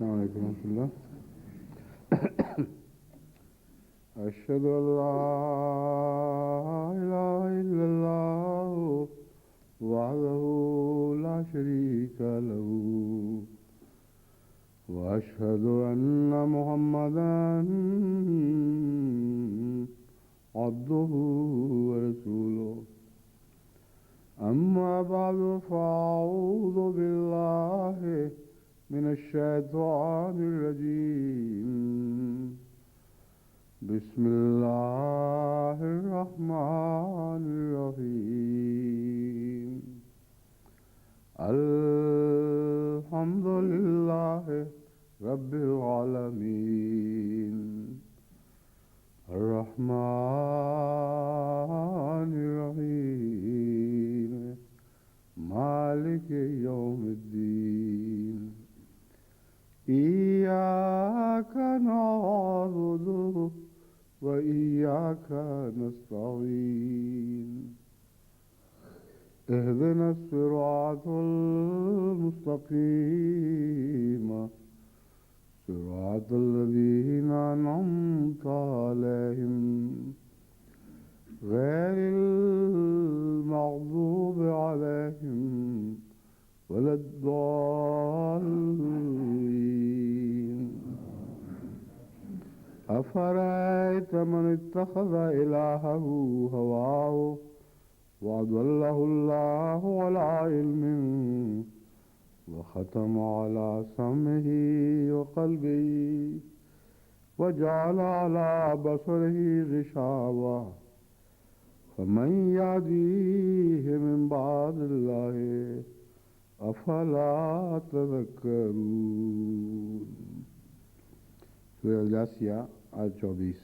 السلام علیکم ورحمۃ اللہ. اشهد ان لا اله الا الله وحده لا شريك له واشهد ان محمدا عبده ورسوله. اما بعد فاعوذ بالله من الشيطان الرجيم. بسم الله الرحمن الرحيم. الحمد لله رب العالمين الرحمن الرحيم مالك يوم الدين. إياك نعبد وإياك نستعين. اهدنا الصراط المستقيم صراط الذين أنعمت عليهم غير المغضوب عليهم ولا الضالين. أفرأيت من اتخذ إلهه هواه وأضله الله على علم وختم على سمعه وقلبه وجعل على بصره غشاوة فمن يهديه من بعد الله افلا تذکرون. سورہ الجاثیہ آیت 24.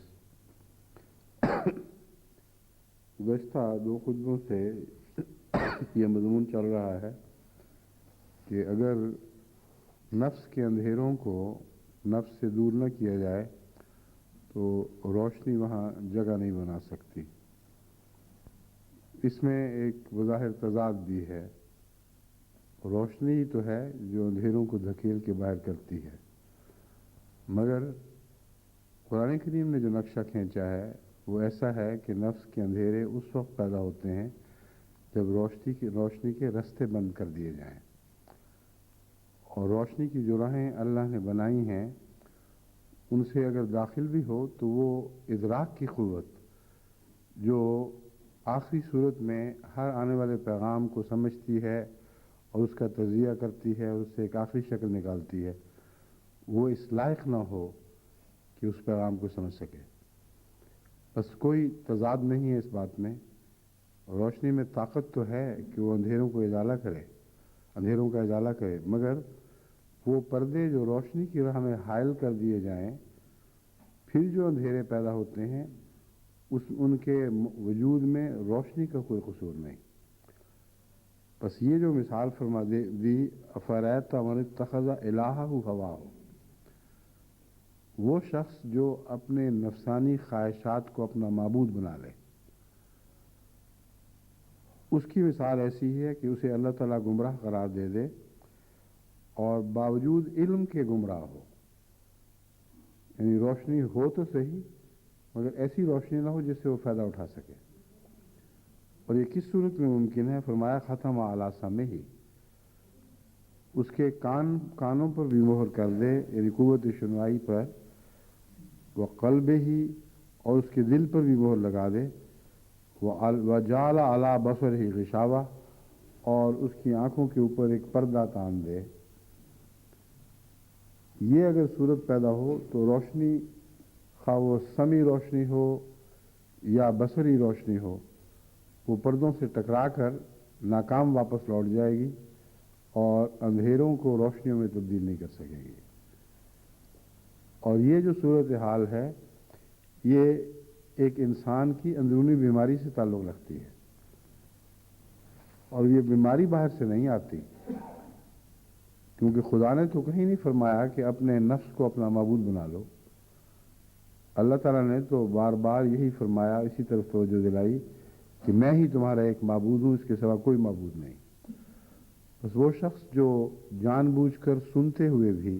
گزشتہ دو خطبوں سے یہ مضمون چل رہا ہے کہ اگر نفس کے اندھیروں کو نفس سے دور نہ کیا جائے تو روشنی وہاں جگہ نہیں بنا سکتی. اس میں ایک بظاہر تضاد بھی ہے. روشنی ہی تو ہے جو اندھیروں کو دھکیل کے باہر کرتی ہے، مگر قرآن کریم نے جو نقشہ کھینچا ہے وہ ایسا ہے کہ نفس کے اندھیرے اس وقت پیدا ہوتے ہیں جب روشنی کے رستے بند کر دیے جائیں. اور روشنی کی جو راہیں اللہ نے بنائی ہیں ان سے اگر داخل بھی ہو تو وہ ادراک کی قوت جو آخری صورت میں ہر آنے والے پیغام کو سمجھتی ہے اور اس کا تجزیہ کرتی ہے اور اس سے ایک آخری شکل نکالتی ہے، وہ اس لائق نہ ہو کہ اس پیغام کو سمجھ سکے. بس کوئی تضاد نہیں ہے اس بات میں. روشنی میں طاقت تو ہے کہ وہ اندھیروں کا ازالہ کرے، مگر وہ پردے جو روشنی کی راہ میں حائل کر دیے جائیں پھر جو اندھیرے پیدا ہوتے ہیں ان کے وجود میں روشنی کا کوئی قصور نہیں. بس یہ جو مثال فرما دی افرأیت من اتخذ الہہ ہواہ، وہ شخص جو اپنے نفسانی خواہشات کو اپنا معبود بنا لے، اس کی مثال ایسی ہے کہ اسے اللہ تعالیٰ گمراہ قرار دے دے اور باوجود علم کے گمراہ ہو. یعنی روشنی ہو تو صحیح مگر ایسی روشنی نہ ہو جس سے وہ فائدہ اٹھا سکے. اور یہ کس صورت میں ممکن ہے؟ فرمایا ختم علی سمعہ، اس کے کانوں پر بھی مہر کر دے، یعنی قوت شنوائی پر، وقلبہ، اور اس کے دل پر بھی مہر لگا دے، وجعل علی بصرہ غشاوہ، اور اس کی آنکھوں کے اوپر ایک پردہ تان دے. یہ اگر صورت پیدا ہو تو روشنی، خواہ وہ سمعی روشنی ہو یا بصری روشنی ہو، وہ پردوں سے ٹکرا کر ناکام واپس لوٹ جائے گی اور اندھیروں کو روشنیوں میں تبدیل نہیں کر سکے گی. اور یہ جو صورتحال ہے یہ ایک انسان کی اندرونی بیماری سے تعلق رکھتی ہے. اور یہ بیماری باہر سے نہیں آتی، کیونکہ خدا نے تو کہیں نہیں فرمایا کہ اپنے نفس کو اپنا معبود بنا لو. اللہ تعالیٰ نے تو بار بار یہی فرمایا، اسی طرف توجہ دلائی کہ میں ہی تمہارا ایک معبود ہوں، اس کے سوا کوئی معبود نہیں. بس وہ شخص جو جان بوجھ کر سنتے ہوئے بھی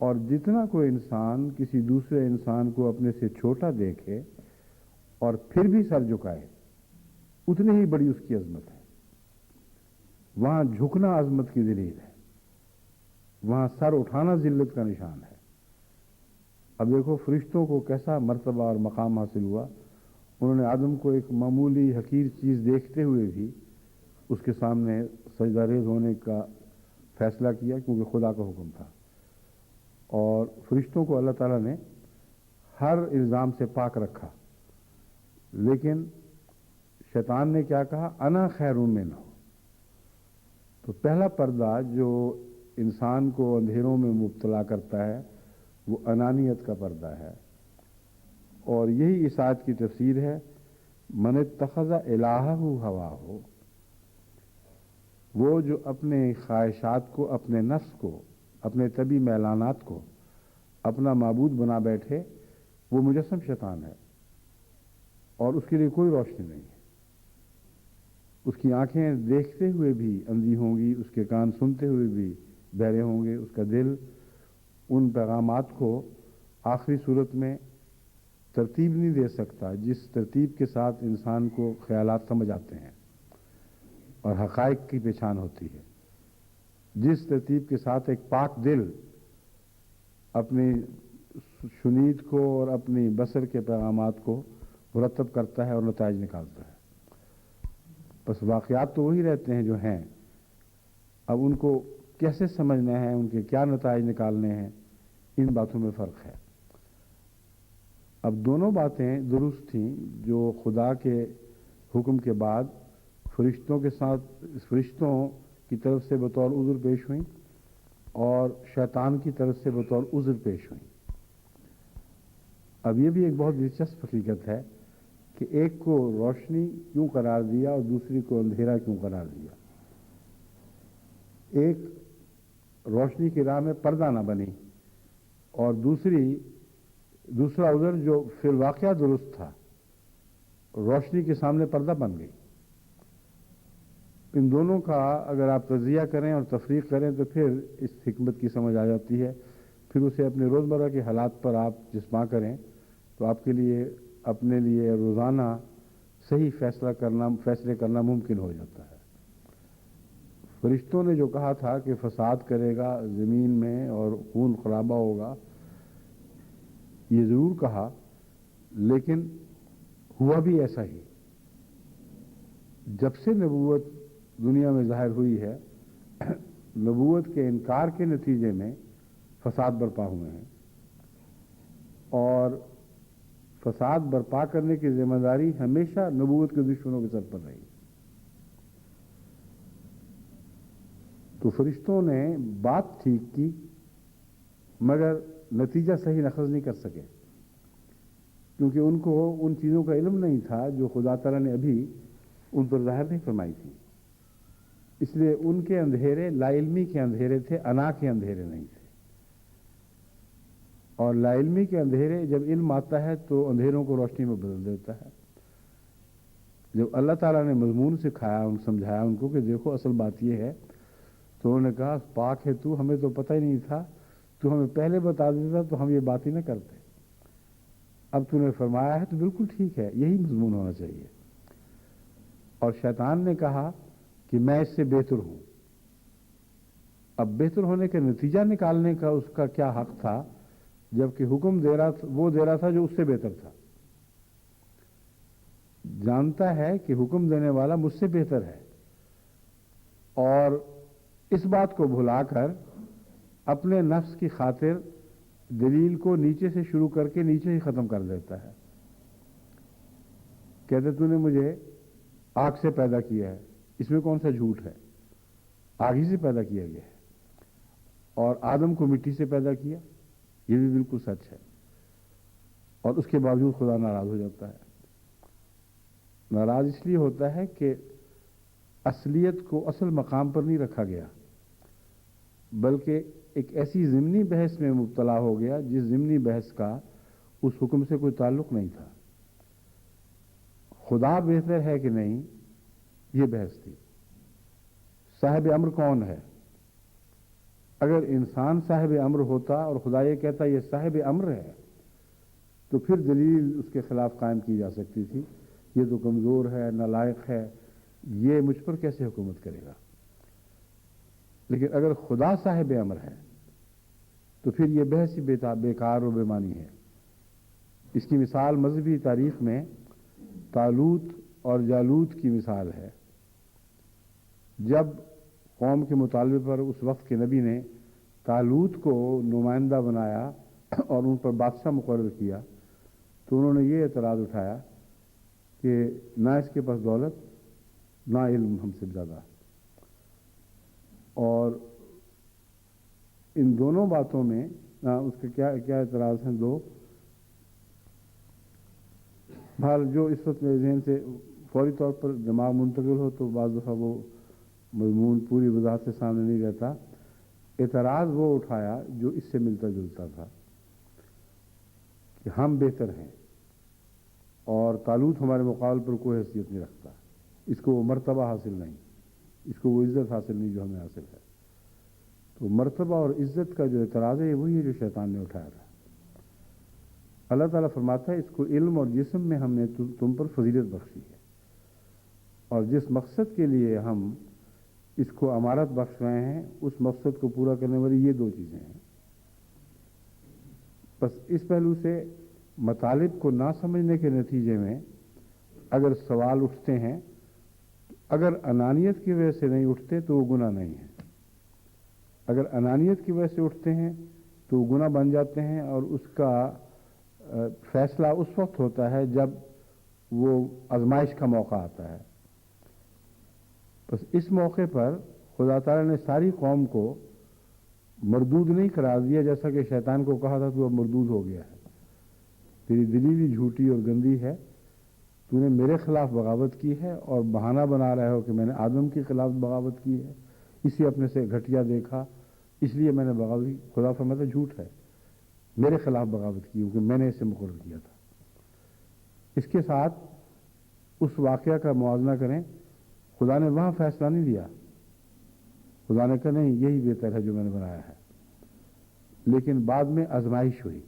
اور جتنا کوئی انسان کسی دوسرے انسان کو اپنے سے چھوٹا دیکھے اور پھر بھی سر جھکائے اتنی ہی بڑی اس کی عظمت ہے. وہاں جھکنا عظمت کی دلیل ہے, وہاں سر اٹھانا ذلت کا نشان ہے. اب دیکھو فرشتوں کو کیسا مرتبہ اور مقام حاصل ہوا. انہوں نے آدم کو ایک معمولی حقیر چیز دیکھتے ہوئے بھی اس کے سامنے سجدہ ریز ہونے کا فیصلہ کیا, کیونکہ خدا کا حکم تھا. اور فرشتوں کو اللہ تعالیٰ نے ہر الزام سے پاک رکھا. لیکن شیطان نے کیا کہا, انا خیر منہ. تو پہلا پردہ جو انسان کو اندھیروں میں مبتلا کرتا ہے وہ انانیت کا پردہ ہے. اور یہی اس آیت کی تفسیر ہے, من اتخذ الہہ ہواہ. وہ جو اپنے خواہشات کو, اپنے نفس کو, اپنے طبی میلانات کو اپنا معبود بنا بیٹھے, وہ مجسم شیطان ہے اور اس کے لیے کوئی روشنی نہیں ہے. اس کی آنکھیں دیکھتے ہوئے بھی اندھی ہوں گی, اس کے کان سنتے ہوئے بھی بہرے ہوں گے, اس کا دل ان پیغامات کو آخری صورت میں ترتیب نہیں دے سکتا جس ترتیب کے ساتھ انسان کو خیالات سمجھ آتے ہیں اور حقائق کی پہچان ہوتی ہے. جس ترتیب کے ساتھ ایک پاک دل اپنی شنید کو اور اپنی بصر کے پیغامات کو مرتب کرتا ہے اور نتائج نکالتا ہے. بس واقعات تو وہی رہتے ہیں جو ہیں, اب ان کو کیسے سمجھنا ہے, ان کے کیا نتائج نکالنے ہیں, ان باتوں میں فرق ہے. اب دونوں باتیں درست تھیں جو خدا کے حکم کے بعد فرشتوں کے ساتھ, فرشتوں کی طرف سے بطور عذر پیش ہوئیں اور شیطان کی طرف سے بطور عذر پیش ہوئیں. اب یہ بھی ایک بہت دلچسپ حقیقت ہے کہ ایک کو روشنی کیوں قرار دیا اور دوسری کو اندھیرا کیوں قرار دیا. ایک روشنی کی راہ میں پردہ نہ بنی اور دوسرا عذر جو فی الواقعہ درست تھا روشنی کے سامنے پردہ بن گئی. ان دونوں کا اگر آپ تجزیہ کریں اور تفریق کریں تو پھر اس حکمت کی سمجھ آ جاتی ہے. پھر اسے اپنے روزمرہ کے حالات پر آپ جسما کریں تو آپ کے لیے اپنے لیے روزانہ صحیح فیصلے کرنا ممکن ہو جاتا ہے. فرشتوں نے جو کہا تھا کہ فساد کرے گا زمین میں اور خون خرابہ ہوگا, یہ ضرور کہا, لیکن ہوا بھی ایسا ہی. جب سے نبوت دنیا میں ظاہر ہوئی ہے نبوت کے انکار کے نتیجے میں فساد برپا ہوئے ہیں, اور فساد برپا کرنے کی ذمہ داری ہمیشہ نبوت کے دشمنوں کے سر پر رہی. تو فرشتوں نے بات ٹھیک کی مگر نتیجہ صحیح اخذ نہیں کر سکے, کیونکہ ان کو ان چیزوں کا علم نہیں تھا جو خدا تعالیٰ نے ابھی ان پر ظاہر نہیں فرمائی تھی. اس لیے ان کے اندھیرے لا علمی کے اندھیرے تھے, انا کے اندھیرے نہیں تھے. اور لا علمی کے اندھیرے جب علم آتا ہے تو اندھیروں کو روشنی میں بدل دیتا ہے. جب اللہ تعالیٰ نے مضمون سکھایا, ان سمجھایا ان کو کہ دیکھو اصل بات یہ ہے, تو انہوں نے کہا پاک ہے تو, ہمیں تو پتہ ہی نہیں تھا, تو ہمیں پہلے بتا دیتا تو ہم یہ بات ہی نہ کرتے. اب تو نے فرمایا ہے تو بالکل ٹھیک ہے, یہی مضمون ہونا چاہیے. اور شیطان نے کہا کہ میں اس سے بہتر ہوں. اب بہتر ہونے کا نتیجہ نکالنے کا اس کا کیا حق تھا, جبکہ حکم دے رہا تھا جو اس سے بہتر تھا. جانتا ہے کہ حکم دینے والا مجھ سے بہتر ہے, اور اس بات کو بھلا کر اپنے نفس کی خاطر دلیل کو نیچے سے شروع کر کے نیچے ہی ختم کر دیتا ہے. کہتے تو نے مجھے آگ سے پیدا کیا ہے, اس میں کون سا جھوٹ ہے, آگ ہی سے پیدا کیا گیا ہے. اور آدم کو مٹی سے پیدا کیا, یہ بھی بالکل سچ ہے. اور اس کے باوجود خدا ناراض ہو جاتا ہے. ناراض اس لیے ہوتا ہے کہ اصلیت کو اصل مقام پر نہیں رکھا گیا, بلکہ ایک ایسی ضمنی بحث میں مبتلا ہو گیا جس ضمنی بحث کا اس حکم سے کوئی تعلق نہیں تھا. خدا بہتر ہے کہ نہیں, یہ بحث تھی. صاحب امر کون ہے, اگر انسان صاحب امر ہوتا اور خدا یہ کہتا یہ صاحب امر ہے تو پھر دلیل اس کے خلاف قائم کی جا سکتی تھی، یہ تو کمزور ہے، نالائق ہے، یہ مجھ پر کیسے حکومت کرے گا۔ لیکن اگر خدا صاحب امر ہے تو پھر یہ بحث ہی بیکار و بے معنی ہے۔ اس کی مثال مذہبی تاریخ میں طالوت اور جالوت کی مثال ہے۔ جب قوم کے مطالبے پر اس وقت کے نبی نے طالوت کو نمائندہ بنایا اور ان پر بادشاہ مقرر کیا تو انہوں نے یہ اعتراض اٹھایا کہ نہ اس کے پاس دولت نہ علم ہم سے زیادہ، اور ان دونوں باتوں میں اس کے کیا اعتراض ہیں دو، بہرحال جو اس وقت میرے ذہن سے فوری طور پر دماغ منتقل ہو تو بعض دفعہ وہ مضمون پوری وضاحت سے سامنے نہیں رہتا۔ اعتراض وہ اٹھایا جو اس سے ملتا جلتا تھا کہ ہم بہتر ہیں اور طالوت ہمارے مقابل پر کوئی حیثیت نہیں رکھتا، اس کو وہ مرتبہ حاصل نہیں، اس کو وہ عزت حاصل نہیں جو ہمیں حاصل ہے۔ تو مرتبہ اور عزت کا جو اعتراض ہے وہی ہے جو شیطان نے اٹھایا تھا۔ اللہ تعالیٰ فرماتا ہے اس کو علم اور جسم میں ہم نے تم پر فضیلت بخشی ہے، اور جس مقصد کے لیے ہم اس کو امارت بخش رہے ہیں اس مقصد کو پورا کرنے والی یہ دو چیزیں ہیں۔ بس اس پہلو سے مطالب کو نہ سمجھنے کے نتیجے میں اگر سوال اٹھتے ہیں، اگر انانیت کی وجہ سے نہیں اٹھتے تو وہ گناہ نہیں ہے، اگر انانیت کی وجہ سے اٹھتے ہیں تو وہ گناہ بن جاتے ہیں، اور اس کا فیصلہ اس وقت ہوتا ہے جب وہ آزمائش کا موقع آتا ہے۔ بس اس موقع پر خدا تعالیٰ نے ساری قوم کو مردود نہیں قرار دیا، جیسا کہ شیطان کو کہا تھا تو اب مردود ہو گیا ہے، تیری دلی بھی جھوٹی اور گندی ہے، تو نے میرے خلاف بغاوت کی ہے اور بہانہ بنا رہے ہو کہ میں نے آدم کے خلاف بغاوت کی ہے، اسی اپنے سے گھٹیا دیکھا اس لیے میں نے بغاوت کی۔ خدا فرماتا جھوٹ ہے، میرے خلاف بغاوت کی کیونکہ میں نے اسے مقرر کیا تھا۔ اس کے ساتھ اس واقعہ کا موازنہ کریں، خدا نے وہاں فیصلہ نہیں دیا، خدا نے کہا نہیں یہی بہتر ہے جو میں نے بنایا ہے، لیکن بعد میں آزمائش ہوئی،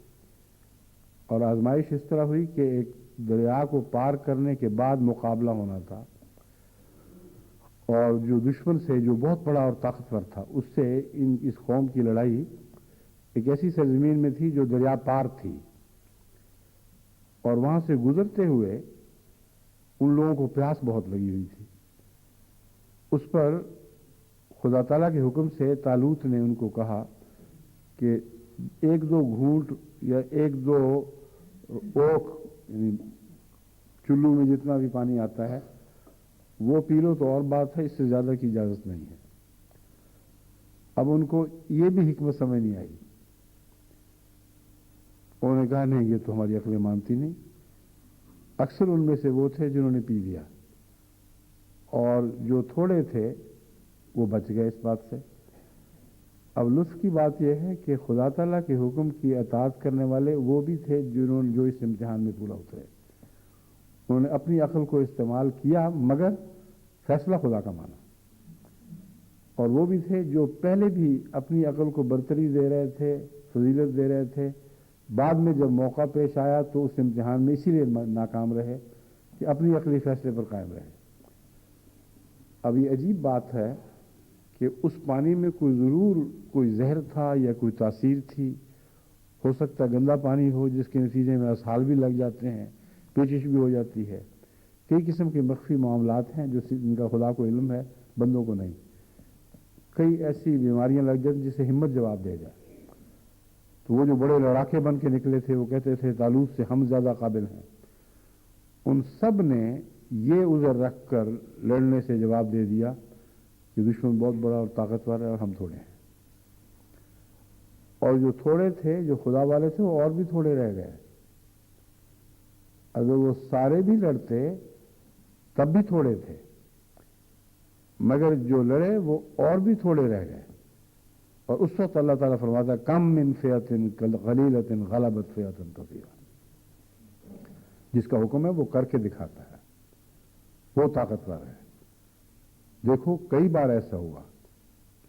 اور آزمائش اس طرح ہوئی کہ ایک دریا کو پار کرنے کے بعد مقابلہ ہونا تھا، اور جو دشمن سے جو بہت بڑا اور طاقتور تھا اس سے اس قوم کی لڑائی ایک ایسی سرزمین میں تھی جو دریا پار تھی، اور وہاں سے گزرتے ہوئے ان لوگوں کو پیاس بہت لگی ہوئی تھی۔ اس پر خدا تعالیٰ کے حکم سے طالوت نے ان کو کہا کہ ایک دو گھونٹ یا ایک دو اوک، یعنی چلو میں جتنا بھی پانی آتا ہے وہ پی لو تو اور بات ہے، اس سے زیادہ کی اجازت نہیں ہے۔ اب ان کو یہ بھی حکمت سمجھ نہیں آئی، انہوں نے کہا نہیں یہ تو ہماری عقلیں مانتی نہیں۔ اکثر ان میں سے وہ تھے جنہوں نے پی لیا، اور جو تھوڑے تھے وہ بچ گئے اس بات سے۔ اب لطف کی بات یہ ہے کہ خدا تعالیٰ کے حکم کی اطاعت کرنے والے وہ بھی تھے جو اس امتحان میں پورا اترے، انہوں نے اپنی عقل کو استعمال کیا مگر فیصلہ خدا کا مانا، اور وہ بھی تھے جو پہلے بھی اپنی عقل کو برتری دے رہے تھے، فضیلت دے رہے تھے، بعد میں جب موقع پیش آیا تو اس امتحان میں اسی لیے ناکام رہے کہ اپنی عقلی فیصلے پر قائم رہے۔ اب یہ عجیب بات ہے کہ اس پانی میں ضرور کوئی زہر تھا یا کوئی تاثیر تھی، ہو سکتا گندا پانی ہو جس کے نتیجے میں اسہال بھی لگ جاتے ہیں، پیچش بھی ہو جاتی ہے، کئی قسم کے مخفی معاملات ہیں جو ان کا خدا کو علم ہے بندوں کو نہیں، کئی ایسی بیماریاں لگ جاتی جسے ہمت جواب دے جائے۔ تو وہ جو بڑے لڑاکے بن کے نکلے تھے وہ کہتے تھے طالوت سے ہم زیادہ قابل ہیں، ان سب نے یہ عذر رکھ کر لڑنے سے جواب دے دیا کہ دشمن بہت بڑا اور طاقتور ہے اور ہم تھوڑے ہیں، اور جو تھوڑے تھے جو خدا والے تھے وہ اور بھی تھوڑے رہ گئے۔ اگر وہ سارے بھی لڑتے تب بھی تھوڑے تھے، مگر جو لڑے وہ اور بھی تھوڑے رہ گئے، اور اس وقت اللہ تعالیٰ فرماتا کم من فئۃ قلیلۃ غلبت فئۃ کثیرۃ، جس کا حکم ہے وہ کر کے دکھاتا ہے، وہ طاقتور ہے۔ دیکھو کئی بار ایسا ہوا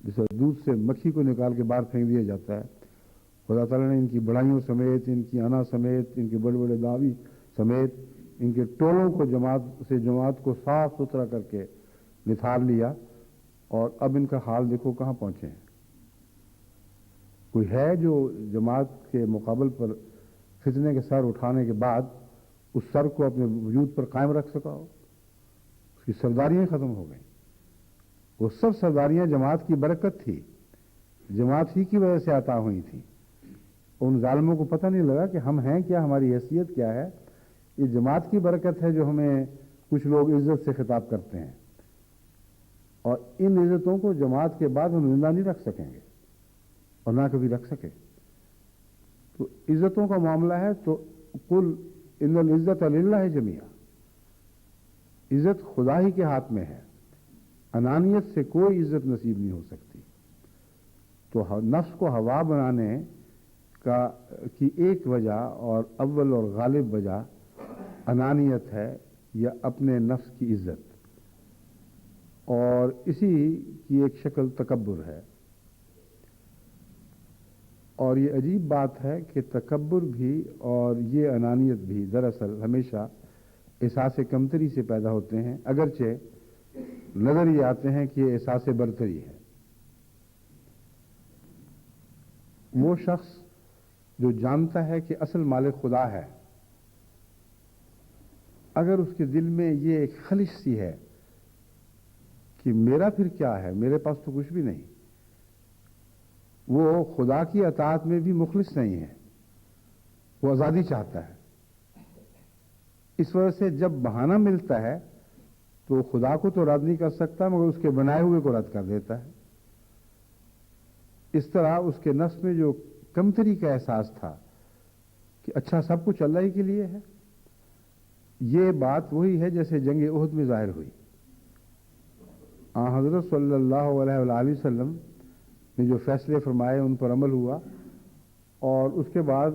جیسے دودھ سے مکھی کو نکال کے باہر پھینک دیا جاتا ہے، خدا تعالیٰ نے ان کی بڑائیوں سمیت، ان کی انا سمیت، ان کے بڑے بڑے دعوی سمیت ان کے ٹولوں کو جماعت کو صاف ستھرا کر کے نتھار لیا، اور اب ان کا حال دیکھو کہاں پہنچے ہیں۔ کوئی ہے جو جماعت کے مقابل پر فتنے کے سر اٹھانے کے بعد اس سر کو اپنے وجود پر قائم رکھ سکا ہو؟ اس کی سرداریاں ختم ہو گئیں۔ وہ سب سرداریاں جماعت کی برکت تھی، جماعت ہی کی وجہ سے عطا ہوئی تھی۔ ان ظالموں کو پتہ نہیں لگا کہ ہم ہیں کیا، ہماری حیثیت کیا ہے۔ یہ جماعت کی برکت ہے جو ہمیں کچھ لوگ عزت سے خطاب کرتے ہیں، اور ان عزتوں کو جماعت کے بعد ہم زندہ نہیں رکھ سکیں گے اور نہ کبھی رکھ سکے۔ تو عزتوں کا معاملہ ہے تو قل ان العزت للہ جمیعا، عزت خدا ہی کے ہاتھ میں ہے، انانیت سے کوئی عزت نصیب نہیں ہو سکتی۔ تو نفس کو ہوا بنانے کی ایک وجہ اور اول اور غالب وجہ انانیت ہے یا اپنے نفس کی عزت، اور اسی کی ایک شکل تکبر ہے۔ اور یہ عجیب بات ہے کہ تکبر بھی اور یہ انانیت بھی دراصل ہمیشہ احساس کمتری سے پیدا ہوتے ہیں، اگرچہ نظر یہ آتے ہیں کہ یہ احساس برتری ہے۔ وہ شخص جو جانتا ہے کہ اصل مالک خدا ہے، اگر اس کے دل میں یہ ایک خلش سی ہے کہ میرا پھر کیا ہے، میرے پاس تو کچھ بھی نہیں، وہ خدا کی اطاعت میں بھی مخلص نہیں ہے، وہ آزادی چاہتا ہے۔ اس وجہ سے جب بہانہ ملتا ہے تو خدا کو تو رد نہیں کر سکتا، مگر اس کے بنائے ہوئے کو رد کر دیتا ہے۔ اس طرح اس کے نفس میں جو کمتری کا احساس تھا کہ اچھا سب کچھ اللہ ہی کے لیے ہے، یہ بات وہی ہے جیسے جنگ احد میں ظاہر ہوئی۔ حضرت صلی اللہ علیہ وآلہ وسلم نے جو فیصلے فرمائے ان پر عمل ہوا، اور اس کے بعد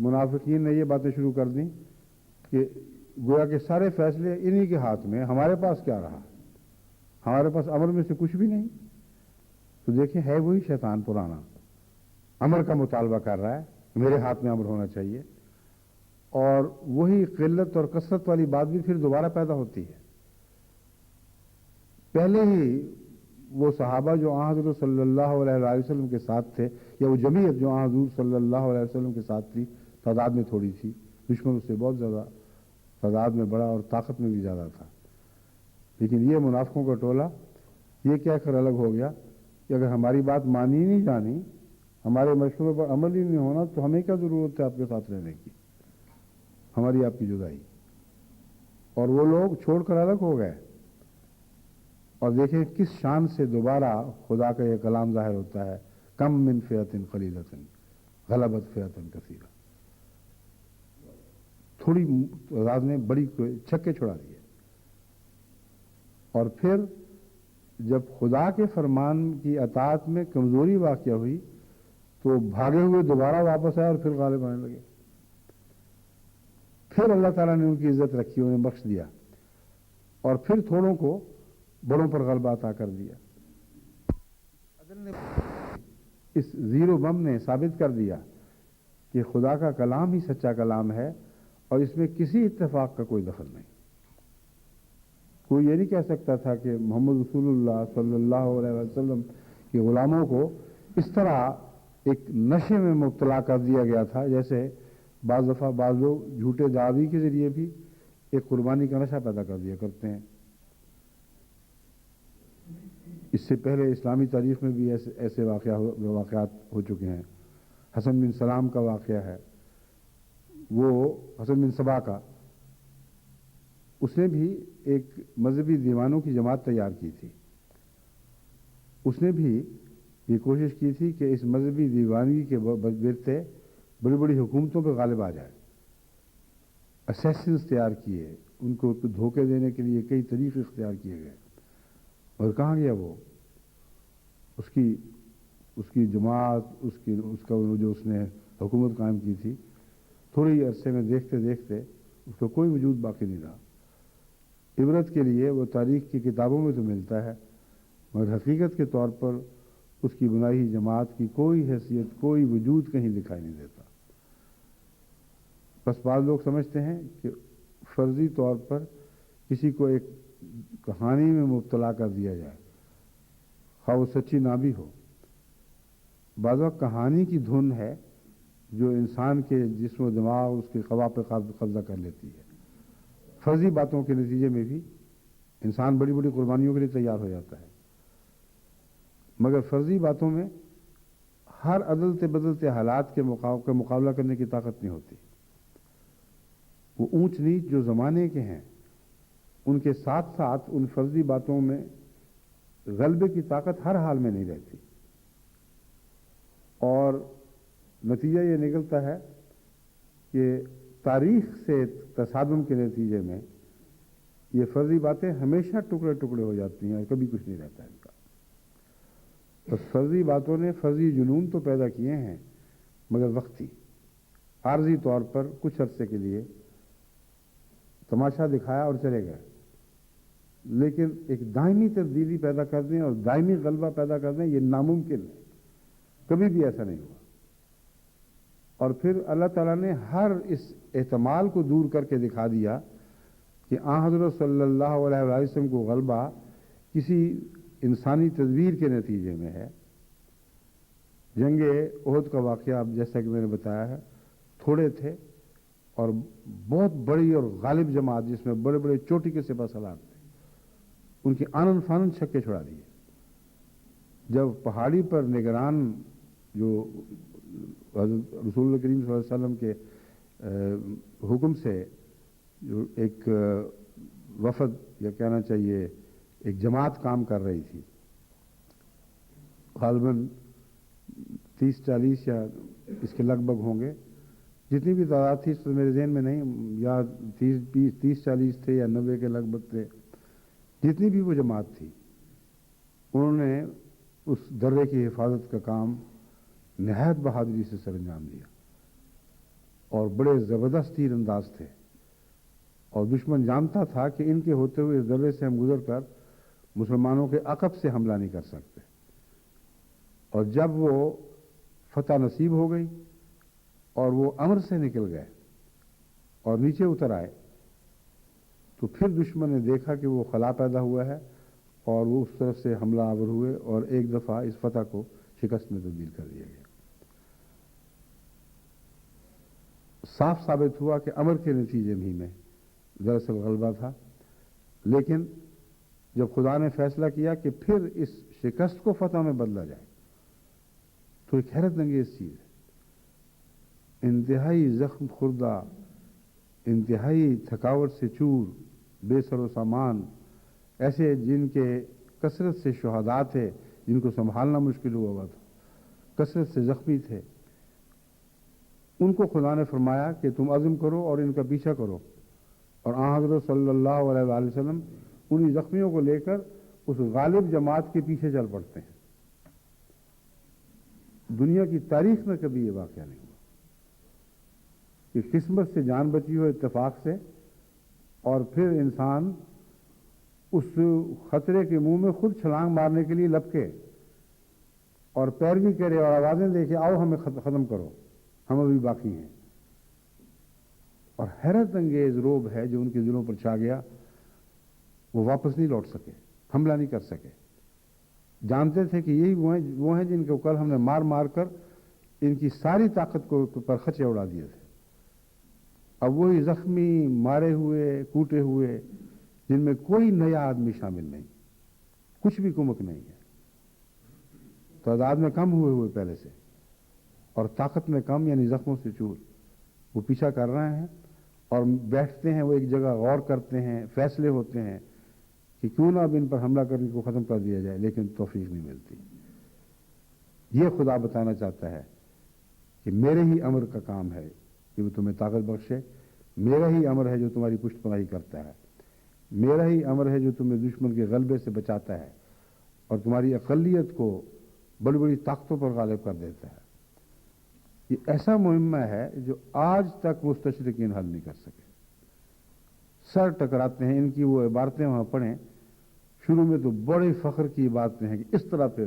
منافقین نے یہ باتیں شروع کر دیں کہ گویا کہ سارے فیصلے انہی کے ہاتھ میں، ہمارے پاس کیا رہا، ہمارے پاس امر میں سے کچھ بھی نہیں۔ تو دیکھیں ہے وہی شیطان پرانا، امر کا مطالبہ کر رہا ہے، میرے ہاتھ میں امر ہونا چاہیے، اور وہی قلت اور کثرت والی بات بھی پھر دوبارہ پیدا ہوتی ہے۔ پہلے ہی وہ صحابہ جو حضور صلی اللہ علیہ وسلم کے ساتھ تھے، یا وہ جمعیت جو حضور صلی اللہ علیہ وسلم کے ساتھ تھی، تعداد میں تھوڑی تھی، دشمن اس سے بہت زیادہ تعداد میں بڑا اور طاقت میں بھی زیادہ تھا، لیکن یہ منافقوں کا ٹولہ یہ کہہ کر الگ ہو گیا کہ اگر ہماری بات مانی نہیں جانی، ہمارے مشوروں پر عمل ہی نہیں ہونا، تو ہمیں کیا ضرورت ہے آپ کے ساتھ رہنے کی، ہماری آپ کی جدائی۔ اور وہ لوگ چھوڑ کر الگ ہو گئے، اور دیکھیں کس شان سے دوبارہ خدا کا یہ کلام ظاہر ہوتا ہے، کم من فئۃ قلیلۃ غلبت فئۃ کثیرہ۔ تھوڑی تعداد نے بڑی چھکے چھڑا دیے، اور پھر جب خدا کے فرمان کی اطاعت میں کمزوری واقع ہوئی تو بھاگے ہوئے دوبارہ واپس آئے اور پھر غالب آنے لگے۔ پھر اللہ تعالیٰ نے ان کی عزت رکھی، انہیں بخش دیا، اور پھر تھوڑوں کو بڑوں پر غلبہ عطا کر دیا۔ عدل نے اس زیرو بم نے ثابت کر دیا کہ خدا کا کلام ہی سچا کلام ہے، اور اس میں کسی اتفاق کا کوئی دخل نہیں۔ کوئی یہ نہیں کہہ سکتا تھا کہ محمد رسول اللہ صلی اللہ علیہ وسلم کے غلاموں کو اس طرح ایک نشے میں مبتلا کر دیا گیا تھا، جیسے بعض دفعہ بعض لوگ جھوٹے دعوی کے ذریعے بھی ایک قربانی کا نشہ پیدا کر دیا کرتے ہیں۔ اس سے پہلے اسلامی تاریخ میں بھی ایسے واقعات ہو چکے ہیں۔ حسن بن سلام کا واقعہ ہے، وہ حسن بن سبا کا، اس نے بھی ایک مذہبی دیوانوں کی جماعت تیار کی تھی۔ اس نے بھی یہ کوشش کی تھی کہ اس مذہبی دیوانگی کے برتے بڑی بڑی حکومتوں پہ غالب آ جائے۔ اسیسنز تیار کیے، ان کو دھوکے دینے کے لیے کئی طریقے اختیار کیے گئے، اور کہاں گیا وہ؟ اس کی جماعت، اس کا جو اس نے حکومت قائم کی تھی، تھوڑی عرصے میں دیکھتے دیکھتے اس کا کوئی وجود باقی نہیں رہا۔ عبرت کے لیے وہ تاریخ کی کتابوں میں تو ملتا ہے، مگر حقیقت کے طور پر اس کی بنائی جماعت کی کوئی حیثیت، کوئی وجود کہیں دکھائی نہیں دیتا۔ بس بعض لوگ سمجھتے ہیں کہ فرضی طور پر کسی کو ایک کہانی میں مبتلا کر دیا جائے، خواہ وہ سچی نہ بھی ہو۔ بعض وقت کہانی کی دھن ہے جو انسان کے جسم و دماغ، اس کے قوا پہ قبضہ کر لیتی ہے۔ فرضی باتوں کے نتیجے میں بھی انسان بڑی بڑی قربانیوں کے لیے تیار ہو جاتا ہے، مگر فرضی باتوں میں ہر عدلتے بدلتے حالات کے مقابلہ کرنے کی طاقت نہیں ہوتی۔ وہ اونچ نیچ جو زمانے کے ہیں ان کے ساتھ ساتھ ان فرضی باتوں میں غلبے کی طاقت ہر حال میں نہیں رہتی، اور نتیجہ یہ نکلتا ہے کہ تاریخ سے تصادم کے نتیجے میں یہ فرضی باتیں ہمیشہ ٹکڑے ٹکڑے ہو جاتی ہیں اور کبھی کچھ نہیں رہتا ان کا۔ تو فرضی باتوں نے فرضی جنون تو پیدا کیے ہیں، مگر وقتی عارضی طور پر کچھ عرصے کے لیے تماشا دکھایا اور چلے گئے، لیکن ایک دائمی تبدیلی پیدا کر دیں اور دائمی غلبہ پیدا کر دیں، یہ ناممکن ہے، کبھی بھی ایسا نہیں ہوا۔ اور پھر اللہ تعالیٰ نے ہر اس احتمال کو دور کر کے دکھا دیا کہ آن حضرت صلی اللہ علیہ وسلم کو غلبہ کسی انسانی تدبیر کے نتیجے میں ہے۔ جنگ احد کا واقعہ اب جیسا کہ میں نے بتایا ہے، تھوڑے تھے اور بہت بڑی اور غالب جماعت جس میں بڑے بڑے چوٹی کے سپہ سالار تھے، ان کی آنن فانن چھکے چھڑا دیے۔ جب پہاڑی پر نگران جو حضرت رسول اللہ کریم صلی اللہ علیہ وسلم کے حکم سے جو ایک وفد یا کہنا چاہیے ایک جماعت کام کر رہی تھی، غالباً 30-40 یا اس کے لگ بھگ ہوں گے، جتنی بھی تعداد تھی اس تو میرے ذہن میں نہیں، یا 30-40 تھے یا 90 کے لگ بھگ تھے، جتنی بھی وہ جماعت تھی انہوں نے اس درے کی حفاظت کا کام نہایت بہادری سے سر انجام دیا اور بڑے زبردست تیر انداز تھے، اور دشمن جانتا تھا کہ ان کے ہوتے ہوئے اس درے سے ہم گزر کر مسلمانوں کے عقب سے حملہ نہیں کر سکتے۔ اور جب وہ فتح نصیب ہو گئی اور وہ امر سے نکل گئے اور نیچے اتر آئے، تو پھر دشمن نے دیکھا کہ وہ خلا پیدا ہوا ہے اور وہ اس طرف سے حملہ آور ہوئے اور ایک دفعہ اس فتح کو شکست میں تبدیل کر دیا گیا۔ صاف ثابت ہوا کہ امر کے نتیجے میں دراصل غلبہ تھا، لیکن جب خدا نے فیصلہ کیا کہ پھر اس شکست کو فتح میں بدلا جائے تو ایک حیرت انگیز چیز ہے، انتہائی زخم خوردہ، انتہائی تھکاوٹ سے چور، بے سر و سامان، ایسے جن کے کثرت سے شہداء تھے جن کو سنبھالنا مشکل ہوا تھا، کثرت سے زخمی تھے، ان کو خدا نے فرمایا کہ تم عزم کرو اور ان کا پیچھا کرو، اور آن حضرت صلی اللہ علیہ وآلہ وسلم انہی زخمیوں کو لے کر اس غالب جماعت کے پیچھے چل پڑتے ہیں۔ دنیا کی تاریخ میں کبھی یہ واقعہ نہیں ہوا کہ قسمت سے جان بچی ہو اتفاق سے، اور پھر انسان اس خطرے کے منہ میں خود چھلانگ مارنے کے لیے لپکے اور پیروی کرے اور آوازیں دے کہ آؤ ہمیں ختم کرو، ہم ابھی باقی ہیں۔ اور حیرت انگیز روب ہے جو ان کے دلوں پر چھا گیا، وہ واپس نہیں لوٹ سکے، حملہ نہیں کر سکے۔ جانتے تھے کہ یہی وہ ہیں جن کو کل ہم نے مار مار کر ان کی ساری طاقت کو پر خچے اڑا دیے تھے۔ اب وہی زخمی، مارے ہوئے، کوٹے ہوئے، جن میں کوئی نیا آدمی شامل نہیں، کچھ بھی کمک نہیں ہے، تعداد میں کم ہوئے پہلے سے اور طاقت میں کم، یعنی زخموں سے چور، وہ پیچھا کر رہے ہیں اور بیٹھتے ہیں، وہ ایک جگہ غور کرتے ہیں، فیصلے ہوتے ہیں کہ کیوں نہ اب ان پر حملہ کرنے کو ختم کر دیا جائے، لیکن توفیق نہیں ملتی۔ یہ خدا بتانا چاہتا ہے کہ میرے ہی امر کا کام ہے کہ وہ تمہیں طاقت بخشے، میرا ہی امر ہے جو تمہاری پشت پناہی کرتا ہے، میرا ہی امر ہے جو تمہیں دشمن کے غلبے سے بچاتا ہے اور تمہاری اقلیت کو بڑی بڑی طاقتوں پر غالب کر دیتا ہے۔ یہ ایسا مہمہ ہے جو آج تک مستشرقین حل نہیں کر سکے، سر ٹکراتے ہیں۔ ان کی وہ عبارتیں وہاں پڑھیں، شروع میں تو بڑے فخر کی باتیں ہیں کہ اس طرح پہ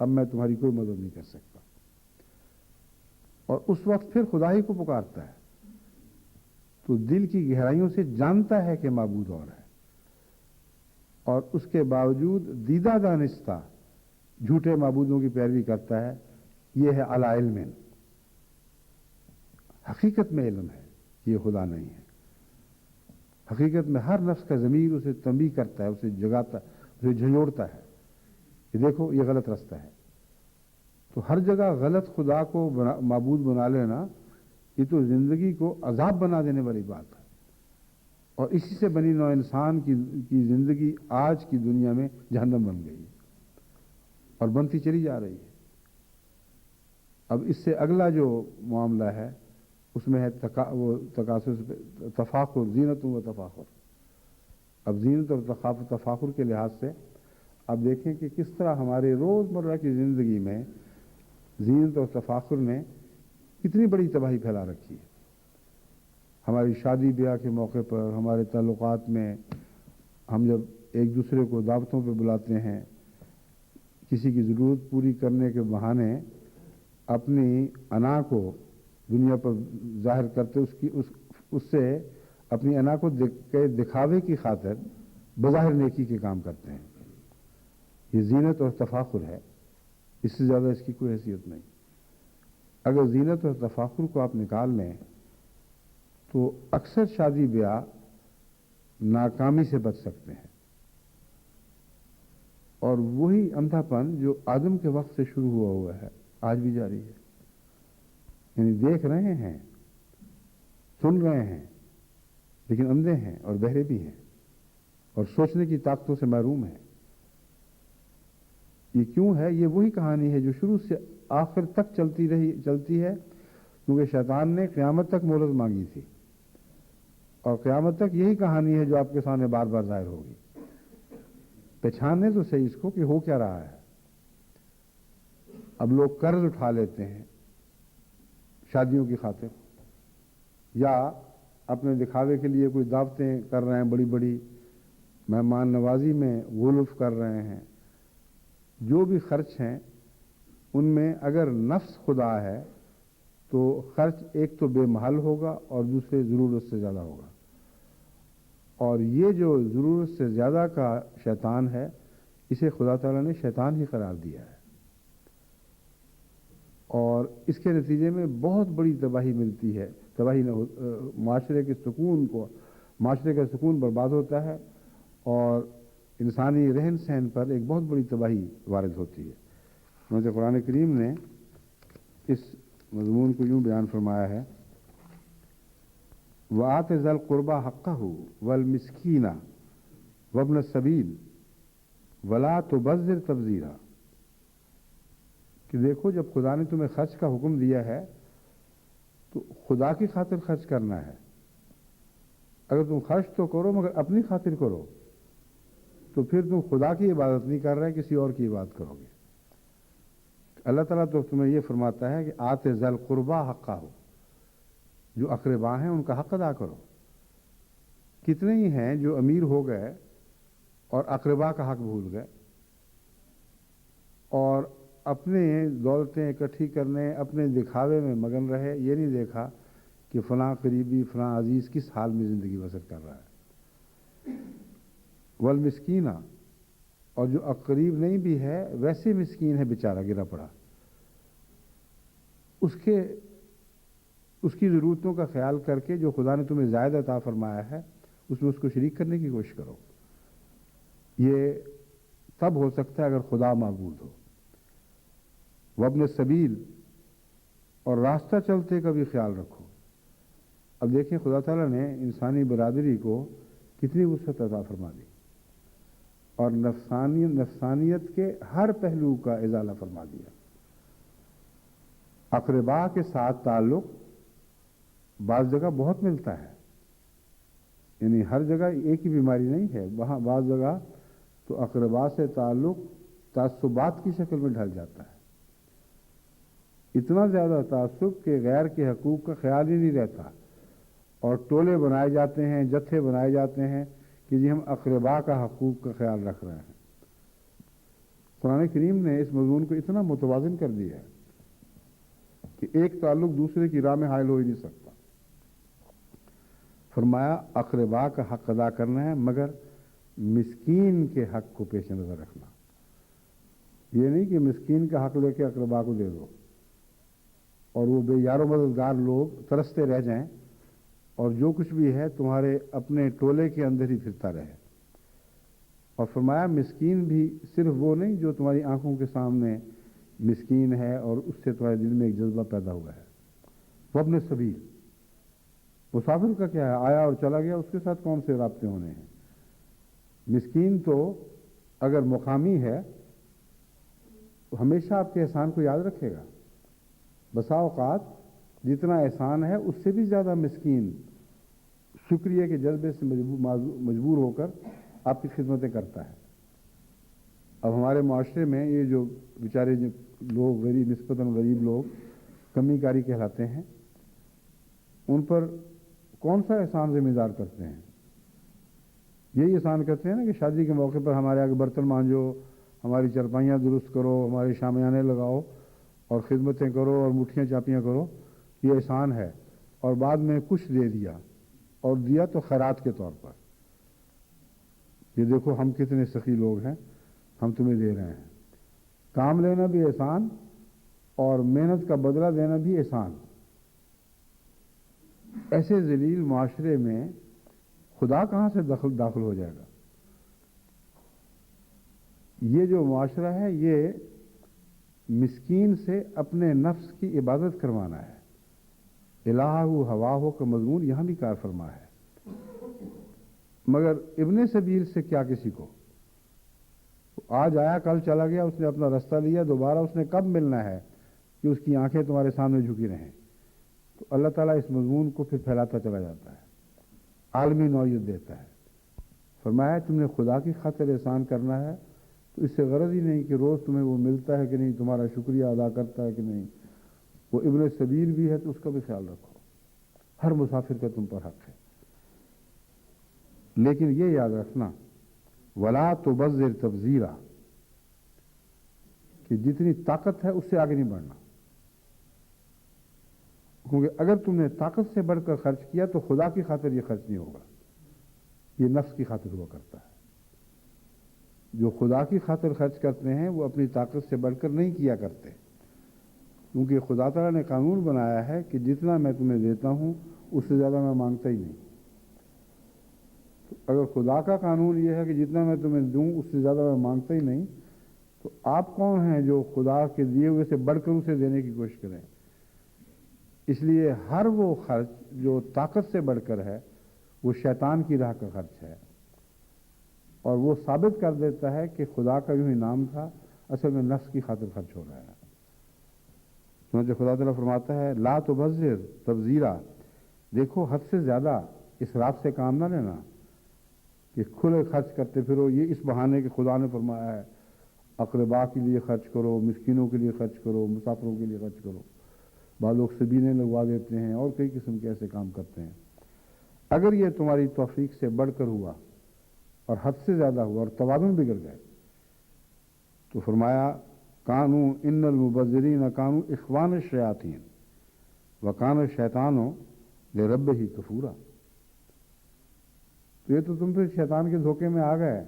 اب میں تمہاری کوئی مدد نہیں کر سکتا. اور اس وقت پھر خدا ہی کو پکارتا ہے تو دل کی گہرائیوں سے جانتا ہے کہ معبود اور ہے، اور اس کے باوجود دیدہ دانستہ جھوٹے معبودوں کی پیروی کرتا ہے. یہ ہے علی علم، حقیقت میں علم ہے، یہ خدا نہیں ہے. حقیقت میں ہر نفس کا ضمیر اسے تنبیہ کرتا ہے، اسے جگاتا، اسے جھنجھوڑتا ہے کہ دیکھو یہ غلط راستہ ہے. تو ہر جگہ غلط خدا کو معبود بنا لینا، یہ تو زندگی کو عذاب بنا دینے والی بات ہے. اور اسی سے بنی نوع انسان کی زندگی آج کی دنیا میں جہنم بن گئی ہے اور بنتی چلی جا رہی ہے. اب اس سے اگلا جو معاملہ ہے اس میں ہے تفاخر، زینت و تفاخر. اب زینت اور تفاخر کے لحاظ سے اب دیکھیں کہ کس طرح ہمارے روزمرہ کی زندگی میں زینت اور تفاخر نے کتنی بڑی تباہی پھیلا رکھی ہے. ہماری شادی بیاہ کے موقع پر، ہمارے تعلقات میں ہم جب ایک دوسرے کو دعوتوں پہ بلاتے ہیں، کسی کی ضرورت پوری کرنے کے بہانے اپنی انا کو دنیا پر ظاہر کرتے، اس سے اپنی انا کو دکھاوے کی خاطر بظاہر نیکی کے کام کرتے ہیں. یہ زینت اور تفاخر ہے، اس سے زیادہ اس کی کوئی حیثیت نہیں. اگر زینت اور تفاخر کو آپ نکال لیں تو اکثر شادی بیاہ ناکامی سے بچ سکتے ہیں. اور وہی اندھا پن جو آدم کے وقت سے شروع ہوا ہے آج بھی جاری ہے. یعنی دیکھ رہے ہیں، سن رہے ہیں، لیکن اندھے ہیں اور بہرے بھی ہیں اور سوچنے کی طاقتوں سے محروم ہیں. یہ کیوں ہے؟ یہ وہی کہانی ہے جو شروع سے آخر تک چلتی ہے، کیونکہ شیطان نے قیامت تک مہلت مانگی تھی، اور قیامت تک یہی کہانی ہے جو آپ کے سامنے بار بار ظاہر ہوگی. پہچاننے تو صحیح اس کو کہ ہو کیا رہا ہے. اب لوگ قرض اٹھا لیتے ہیں شادیوں کی خاطر، یا اپنے دکھاوے کے لیے کوئی دعوتیں کر رہے ہیں، بڑی بڑی مہمان نوازی میں غلف کر رہے ہیں. جو بھی خرچ ہیں ان میں اگر نفس خدا ہے تو خرچ ایک تو بے محل ہوگا اور دوسرے ضرورت سے زیادہ ہوگا. اور یہ جو ضرورت سے زیادہ کا شیطان ہے، اسے خدا تعالیٰ نے شیطان ہی قرار دیا ہے، اور اس کے نتیجے میں بہت بڑی تباہی ملتی ہے. تباہی معاشرے کے سکون برباد ہوتا ہے، اور انسانی رہن سہن پر ایک بہت بڑی تباہی وارد ہوتی ہے. چنانچہ قرآن کریم نے اس مضمون کو یوں بیان فرمایا ہے: وَآتِ ذَا الْقُرْبَى حَقَّهُ وَالْمِسْكِينَ وَابْنَ السَّبِيلِ وَلَا تُبَذِّرْ تَبْذِيرًا. کہ دیکھو، جب خدا نے تمہیں خرچ کا حکم دیا ہے تو خدا کی خاطر خرچ کرنا ہے. اگر تم خرچ تو کرو مگر اپنی خاطر کرو تو پھر تم خدا کی عبادت نہیں کر رہے، کسی اور کی عبادت کرو گے. اللہ تعالیٰ تو تمہیں یہ فرماتا ہے کہ آتِ ذَا الْقُرْبَى حَقَّهُ، جو اقربا ہیں ان کا حق ادا کرو. کتنے ہی ہیں جو امیر ہو گئے اور اقربا کا حق بھول گئے، اور اپنے دولتیں اکٹھی کرنے، اپنے دکھاوے میں مگن رہے. یہ نہیں دیکھا کہ فلاں قریبی، فلاں عزیز کس حال میں زندگی بسر کر رہا ہے. والمسکینہ، اور جو قریب نہیں بھی ہے ویسے مسکین ہے، بیچارہ گرا پڑا، اس کی ضرورتوں کا خیال کر کے جو خدا نے تمہیں زائد عطا فرمایا ہے اس میں اس کو شریک کرنے کی کوشش کرو. یہ تب ہو سکتا ہے اگر خدا معبود ہو. وابن السبیل، اور راستہ چلتے کا بھی خیال رکھو. اب دیکھیں خدا تعالیٰ نے انسانی برادری کو کتنی وسعت عطا فرما دی اور نفسانیت کے ہر پہلو کا ازالہ فرما دیا. اقربا کے ساتھ تعلق بعض جگہ بہت ملتا ہے، یعنی ہر جگہ ایک ہی بیماری نہیں ہے. وہاں بعض جگہ تو اقربا سے تعلق تعصبات کی شکل میں ڈھل جاتا ہے. اتنا زیادہ تعصب کہ غیر کے حقوق کا خیال ہی نہیں رہتا، اور ٹولے بنائے جاتے ہیں، جتھے بنائے جاتے ہیں کہ جی ہم اقربا کا حقوق کا خیال رکھ رہے ہیں. قرآن کریم نے اس مضمون کو اتنا متوازن کر دیا ہے کہ ایک تعلق دوسرے کی راہ میں حائل ہو ہی نہیں سکتا. فرمایا اقربا کا حق ادا کرنا ہے مگر مسکین کے حق کو پیش نظر رکھنا. یہ نہیں کہ مسکین کا حق لے کے اقربا کو دے دو اور وہ بے یار و مددگار لوگ ترستے رہ جائیں اور جو کچھ بھی ہے تمہارے اپنے ٹولے کے اندر ہی پھرتا رہے. اور فرمایا مسکین بھی صرف وہ نہیں جو تمہاری آنکھوں کے سامنے مسکین ہے اور اس سے تمہارے دل میں ایک جذبہ پیدا ہوا ہے. وہ اپنے سبیل مسافر کا کیا ہے, آیا اور چلا گیا, اس کے ساتھ کون سے رابطے ہونے ہیں. مسکین تو اگر مقامی ہے تو ہمیشہ آپ کے احسان کو یاد رکھے گا. بسا اوقات جتنا احسان ہے اس سے بھی زیادہ مسکین شکریہ کے جذبے سے مجبور ہو کر آپ کی خدمتیں کرتا ہے. اب ہمارے معاشرے میں یہ جو بیچارے لوگ غریب, نسبتاً غریب لوگ کمی کاری کہلاتے ہیں, ان پر کون سا احسان ذمہ دار کرتے ہیں؟ یہی احسان کرتے ہیں نا کہ شادی کے موقع پر ہمارے آگے برتن مانجو, ہماری چرپائیاں درست کرو, ہمارے شامیانے لگاؤ اور خدمتیں کرو اور مٹھیاں چاپیاں کرو. یہ احسان ہے. اور بعد میں کچھ دے دیا, اور دیا تو خیرات کے طور پر. یہ دیکھو ہم کتنے سخی لوگ ہیں, ہم تمہیں دے رہے ہیں. کام لینا بھی احسان اور محنت کا بدلہ دینا بھی احسان. ایسے ذلیل معاشرے میں خدا کہاں سے داخل ہو جائے گا؟ یہ جو معاشرہ ہے یہ مسکین سے اپنے نفس کی عبادت کروانا ہے. الہ ہوا ہو کا مضمون یہاں بھی کار فرما ہے. مگر ابن سبیل سے کیا کسی کو؟ آج آیا کل چلا گیا, اس نے اپنا رستہ لیا, دوبارہ اس نے کب ملنا ہے کہ اس کی آنکھیں تمہارے سامنے جھکی رہیں؟ تو اللہ تعالیٰ اس مضمون کو پھر پھیلاتا چلا جاتا ہے, عالمی نوعیت دیتا ہے. فرمایا تم نے خدا کی خاطر احسان کرنا ہے تو اس سے غرض ہی نہیں کہ روز تمہیں وہ ملتا ہے کہ نہیں, تمہارا شکریہ ادا کرتا ہے کہ نہیں. وہ ابن سبیل بھی ہے تو اس کا بھی خیال رکھو. ہر مسافر کا تم پر حق ہے. لیکن یہ یاد رکھنا ولا تبذر تبذیرا, کہ جتنی طاقت ہے اس سے آگے نہیں بڑھنا. کیونکہ اگر تم نے طاقت سے بڑھ کر خرچ کیا تو خدا کی خاطر یہ خرچ نہیں ہوگا, یہ نفس کی خاطر ہوا کرتا ہے. جو خدا کی خاطر خرچ کرتے ہیں وہ اپنی طاقت سے بڑھ کر نہیں کیا کرتے, کیونکہ خدا تعالیٰ نے قانون بنایا ہے کہ جتنا میں تمہیں دیتا ہوں اس سے زیادہ میں مانگتا ہی نہیں. تو اگر خدا کا قانون یہ ہے کہ جتنا میں تمہیں دوں اس سے زیادہ میں مانگتا ہی نہیں, تو آپ کون ہیں جو خدا کے دیے ہوئے سے بڑھ کر اسے دینے کی کوشش کریں؟ اس لیے ہر وہ خرچ جو طاقت سے بڑھ کر ہے وہ شیطان کی راہ کا خرچ ہے, اور وہ ثابت کر دیتا ہے کہ خدا کا جو انعام تھا اصل میں نفس کی خاطر خرچ ہو رہا ہے. چنانچہ خدا تعالیٰ فرماتا ہے لا تبذر تبذیرا, دیکھو حد سے زیادہ اسراف سے کام نہ لینا کہ کھلے خرچ کرتے پھرو. یہ اس بہانے کہ خدا نے فرمایا ہے اقربا کے لیے خرچ کرو, مسکینوں کے لیے خرچ کرو, مسافروں کے لیے خرچ کرو. بعض لوگ سبیلیں لگوا دیتے ہیں اور کئی قسم کے ایسے کام کرتے ہیں. اگر یہ تمہاری توفیق سے بڑھ کر ہوا اور حد سے زیادہ ہوا اور توازن بگڑ گئے تو فرمایا کانو ان المبذرین کانو اخوان الشیاطین وکان الشیطان لربہ کفورا. تو یہ تو تم پھر شیطان کے دھوکے میں آ گئے,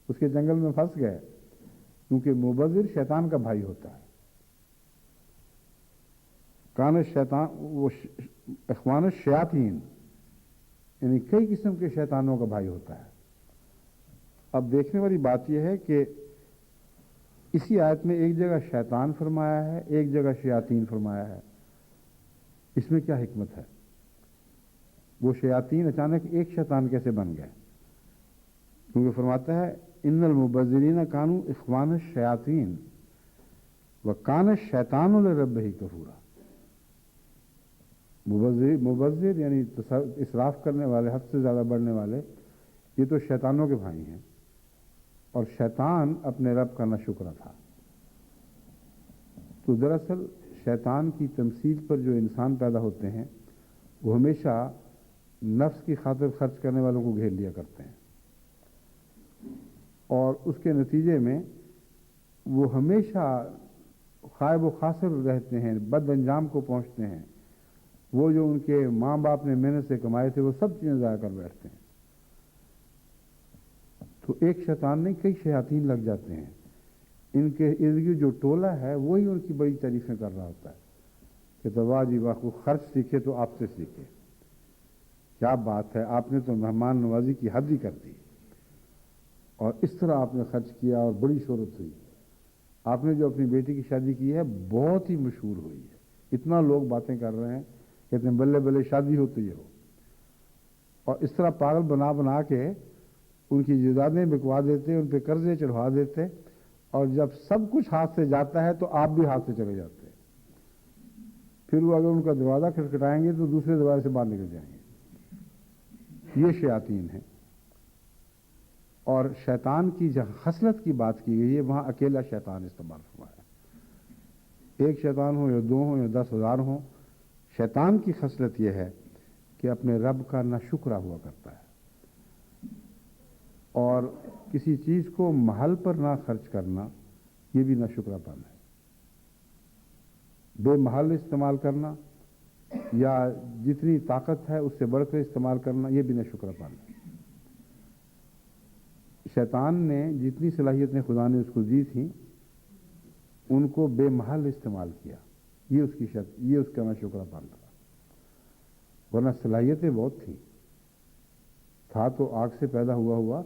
اس کے جنگل میں پھنس گئے, کیونکہ مبذر شیطان کا بھائی ہوتا ہے. کان الشیطان وہ اخوان الشیاطین یعنی کئی قسم کے شیطانوں کا بھائی ہوتا ہے. اب دیکھنے والی بات یہ ہے کہ اسی آیت میں ایک جگہ شیطان فرمایا ہے, ایک جگہ شیاطین فرمایا ہے. اس میں کیا حکمت ہے؟ وہ شیاطین اچانک ایک شیطان کیسے بن گئے؟ کیونکہ فرماتا ہے ان المبذرین کانوا اخوان الشیاطین وکان الشیطان لربہ کفورا. مبذر یعنی اسراف کرنے والے, حد سے زیادہ بڑھنے والے, یہ تو شیطانوں کے بھائی ہیں, اور شیطان اپنے رب کا ناشکرا تھا. تو دراصل شیطان کی تمثیل پر جو انسان پیدا ہوتے ہیں وہ ہمیشہ نفس کی خاطر خرچ کرنے والوں کو گھیر لیا کرتے ہیں, اور اس کے نتیجے میں وہ ہمیشہ خائب و خاسر رہتے ہیں، بد انجام کو پہنچتے ہیں. وہ جو ان کے ماں باپ نے محنت سے کمائے تھے وہ سب چیزیں ضائع کر بیٹھتے ہیں. تو ایک شیطان نہیں، کئی شیاطین لگ جاتے ہیں. ان کے ارد گرد جو ٹولہ ہے وہی ان کی بڑی تعریفیں کر رہا ہوتا ہے کہ تو واہ جی واہ، کو خرچ سیکھے تو آپ سے سیکھے. کیا بات ہے، آپ نے تو مہمان نوازی کی حد ہی کر دی، اور اس طرح آپ نے خرچ کیا اور بڑی شہرت ہوئی. آپ نے جو اپنی بیٹی کی شادی کی ہے بہت ہی مشہور ہوئی ہے، اتنا لوگ باتیں کر رہے ہیں، کہتے ہیں بلے بلے شادی ہو تو یہ ہو. اور اس طرح پاگل بنا بنا کے ان کی جائیدادیں بکوا دیتے، ان پہ قرضے چڑھوا دیتے، اور جب سب کچھ ہاتھ سے جاتا ہے تو آپ بھی ہاتھ سے چلے جاتے ہیں. پھر وہ اگر ان کا دروازہ کھٹکھٹائیں گے تو دوسرے دروازے سے باہر نکل جائیں گے. یہ شیاطین ہیں. اور شیطان کی جہاں خصلت کی بات کی گئی ہے وہاں اکیلا شیطان استعمال ہوا ہے. ایک شیطان ہو یا دو ہوں یا 10,000 ہوں، شیطان کی خصلت یہ ہے کہ اپنے رب کا نہ شکرہ ہوا کرتا ہے، اور کسی چیز کو محل پر نہ خرچ کرنا یہ بھی نہ شکرہ پن ہے. بے محل استعمال کرنا یا جتنی طاقت ہے اس سے بڑھ کر استعمال کرنا یہ بھی نہ شکرہ پن ہے. شیطان نے جتنی صلاحیتیں خدا نے اس کو دی تھیں ان کو بے محل استعمال کیا، یہ اس کا نہ شکرہ پن تھا. ورنہ صلاحیتیں بہت تھیں، تھا تو آگ سے پیدا ہوا،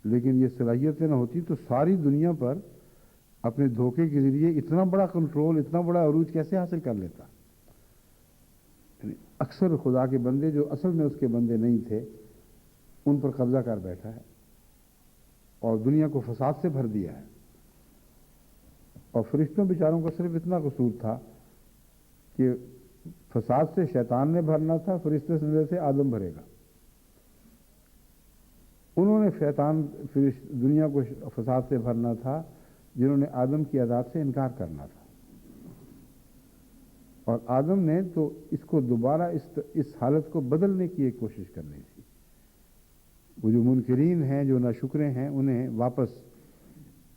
لیکن یہ صلاحیتیں نہ ہوتی تو ساری دنیا پر اپنے دھوکے کے ذریعے اتنا بڑا کنٹرول، اتنا بڑا عروج کیسے حاصل کر لیتا. اکثر خدا کے بندے جو اصل میں اس کے بندے نہیں تھے ان پر قبضہ کر بیٹھا ہے اور دنیا کو فساد سے بھر دیا ہے. اور فرشتوں بیچاروں کا صرف اتنا قصور تھا کہ فساد سے شیطان نے بھرنا تھا، فرشتے سے آدم بھرے گا. انہوں نے دنیا کو فساد سے بھرنا تھا جنہوں نے آدم کی عادات سے انکار کرنا تھا. اور آدم نے تو اس کو دوبارہ اس حالت کو بدلنے کی ایک کوشش کرنی تھی. وہ جو منکرین ہیں، جو ناشکرے ہیں، انہیں واپس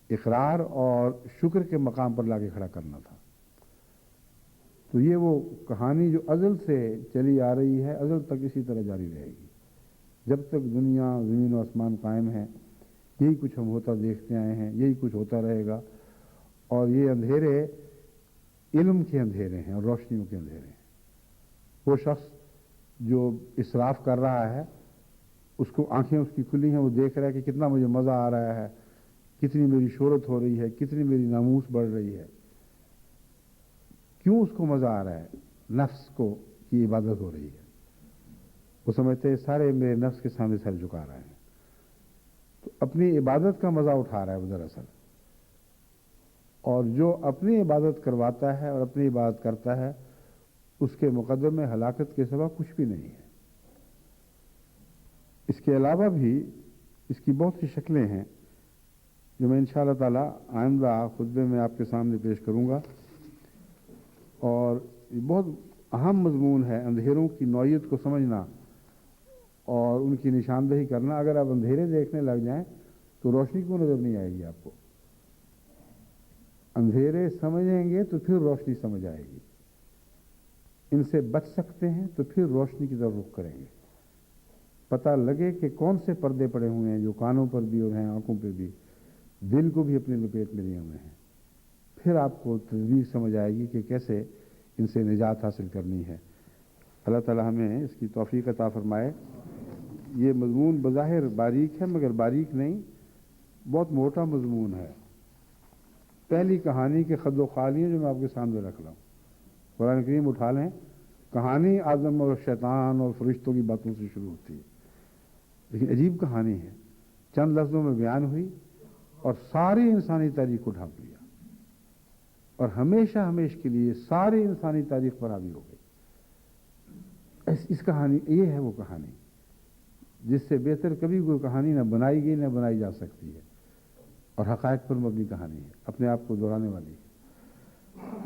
اقرار اور شکر کے مقام پر لا کے کھڑا کرنا تھا. تو یہ وہ کہانی جو ازل سے چلی آ رہی ہے، ازل تک اسی طرح جاری رہے گی. جب تک دنیا زمین و آسمان قائم ہے یہی کچھ ہم ہوتا دیکھتے آئے ہیں، یہی کچھ ہوتا رہے گا. اور یہ اندھیرے علم کے اندھیرے ہیں اور روشنیوں کے اندھیرے ہیں. وہ شخص جو اسراف کر رہا ہے اس کو آنکھیں اس کی کھلی ہیں، وہ دیکھ رہا ہے کہ کتنا مجھے مزہ آ رہا ہے، کتنی میری شہرت ہو رہی ہے، کتنی میری ناموس بڑھ رہی ہے. کیوں اس کو مزہ آ رہا ہے؟ نفس کو کی عبادت ہو رہی ہے. وہ سمجھتے ہیں سارے میرے نفس کے سامنے سر جھکا رہے ہیں. تو اپنی عبادت کا مزہ اٹھا رہا ہے وہ دراصل. اور جو اپنی عبادت کرواتا ہے اور اپنی عبادت کرتا ہے اس کے مقدم میں ہلاکت کے سوا کچھ بھی نہیں ہے. اس کے علاوہ بھی اس کی بہت سی شکلیں ہیں جو میں انشاءاللہ تعالی آئندہ خطبے میں آپ کے سامنے پیش کروں گا. اور یہ بہت اہم مضمون ہے اندھیروں کی نوعیت کو سمجھنا اور ان کی نشاندہی کرنا. اگر آپ اندھیرے دیکھنے لگ جائیں تو روشنی کیوں نظر نہیں آئے گی آپ کو؟ اندھیرے سمجھیں گے تو پھر روشنی سمجھ آئے گی. ان سے بچ سکتے ہیں تو پھر روشنی کی طرف رخ کریں گے. پتہ لگے کہ کون سے پردے پڑے ہوئے ہیں جو کانوں پر بھی اور ہیں آنکھوں پہ بھی، دل کو بھی اپنی لپیٹ میں لیے ہوئے ہیں. پھر آپ کو تدبیر سمجھ آئے گی کہ کیسے ان سے نجات حاصل کرنی ہے. اللہ تعالی ہمیں اس کی توفیق عطا فرمائے. یہ مضمون بظاہر باریک ہے مگر باریک نہیں، بہت موٹا مضمون ہے. پہلی کہانی کے خد و خالیاں جو میں آپ کے سامنے رکھ رہا ہوں، قرآن کریم اٹھا لیں، کہانی آدم اور شیطان اور فرشتوں کی باتوں سے شروع ہوتی ہے، لیکن عجیب کہانی ہے. چند لفظوں میں بیان ہوئی اور ساری انسانی تاریخ کو ڈھانپ لیا اور ہمیشہ ہمیشہ کے لیے ساری انسانی تاریخ پر حاوی ہو گئی. اس کہانی یہ ہے وہ کہانی جس سے بہتر کبھی کوئی کہانی نہ بنائی گئی نہ بنائی جا سکتی ہے، اور حقائق پر مبنی کہانی ہے، اپنے آپ کو دہرانے والی ہے.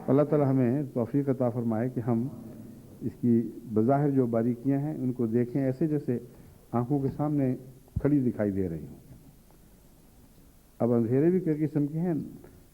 اللہ تعالی ہمیں توفیق عطا فرمائے کہ ہم اس کی بظاہر جو باریکیاں ہیں ان کو دیکھیں ایسے جیسے آنکھوں کے سامنے کھڑی دکھائی دے رہی ہوں. اب اندھیرے بھی کئی قسم کے ہیں.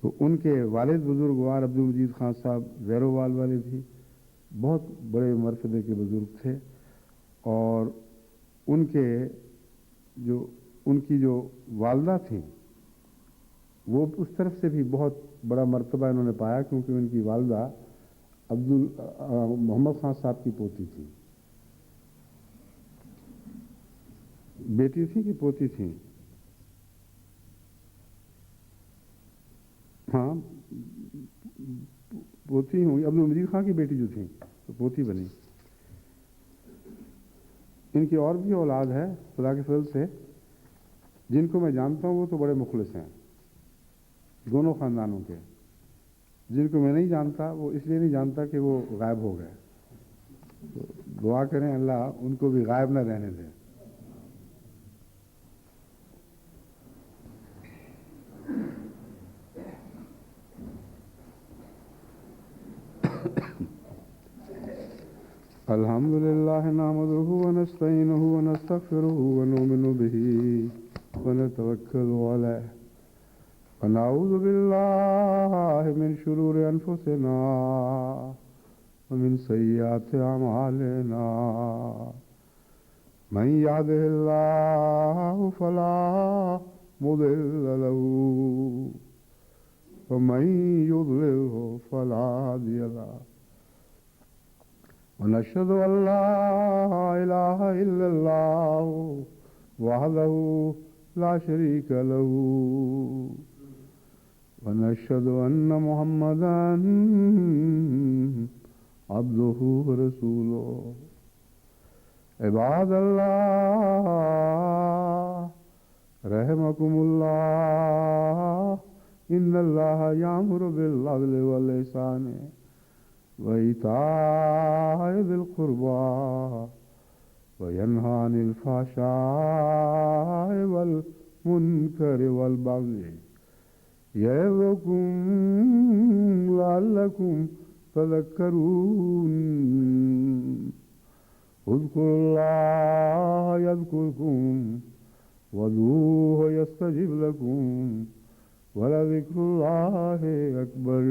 تو ان کے والد بزرگوار عبدالمجید خان صاحب زیروال والے بھی بہت بڑے مرتبے کے بزرگ تھے، اور ان کی جو والدہ تھیں وہ اس طرف سے بھی بہت بڑا مرتبہ انہوں نے پایا، کیونکہ ان کی والدہ محمد خان صاحب کی پوتی تھی، بیٹی تھی کہ پوتی تھی؟ ہاں پوتی ہوں، عبدالمجید خان کی بیٹی جو تھی تو پوتی بنی۔ ان کی اور بھی اولاد ہے خدا کے فضل سے، جن کو میں جانتا ہوں وہ تو بڑے مخلص ہیں دونوں خاندانوں کے، جن کو میں نہیں جانتا وہ اس لیے نہیں جانتا کہ وہ غائب ہو گئے، تو دعا کریں اللہ ان کو بھی غائب نہ رہنے دے۔ الحمد لله نحمده ونستعينه ونستغفره ونؤمن به ونتوكل عليه ونعوذ بالله من شرور أنفسنا ومن سيئات أعمالنا، من يهده الله فلا مضل له ومن يضلله فلا هادي له، ونشهد أن لا إله إلا الله وحده لا شريك له، ونشهد أن محمدا عبده ورسوله۔ عباد الله رحمكم الله، إن الله يأمر بالعدل والإحسان وإيتاء ذي القربى وينهى عن الفحشاء والمنكر والبغي يعظكم لعلكم تذكرون۔ اذكروا الله يذكركم وادعوه يستجب لكم ولذكر الله أكبر۔